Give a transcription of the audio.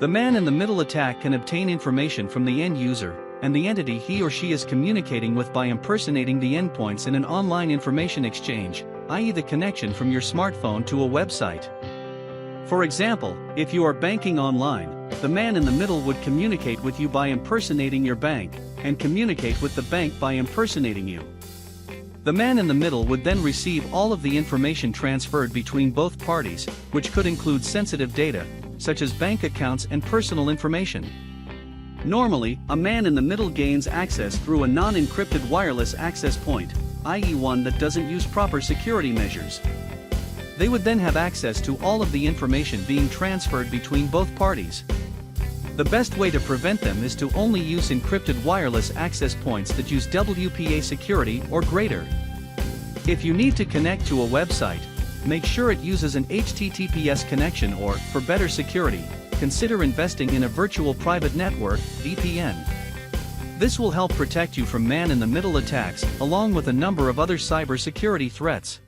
The man-in-the-middle attack can obtain information from the end user and the entity he or she is communicating with by impersonating the endpoints in an online information exchange, i.e. the connection from your smartphone to a website. For example, if you are banking online, the man in the middle would communicate with you by impersonating your bank, and communicate with the bank by impersonating you. The man in the middle would then receive all of the information transferred between both parties, which could include sensitive data, such as bank accounts and personal information. Normally, a man in the middle gains access through a non-encrypted wireless access point, i.e. one that doesn't use proper security measures. They would then have access to all of the information being transferred between both parties. The best way to prevent them is to only use encrypted wireless access points that use WPA security or greater. If you need to connect to a website, make sure it uses an HTTPS connection or, for better security, consider investing in a virtual private network, VPN. This will help protect you from man-in-the-middle attacks along with a number of other cybersecurity threats.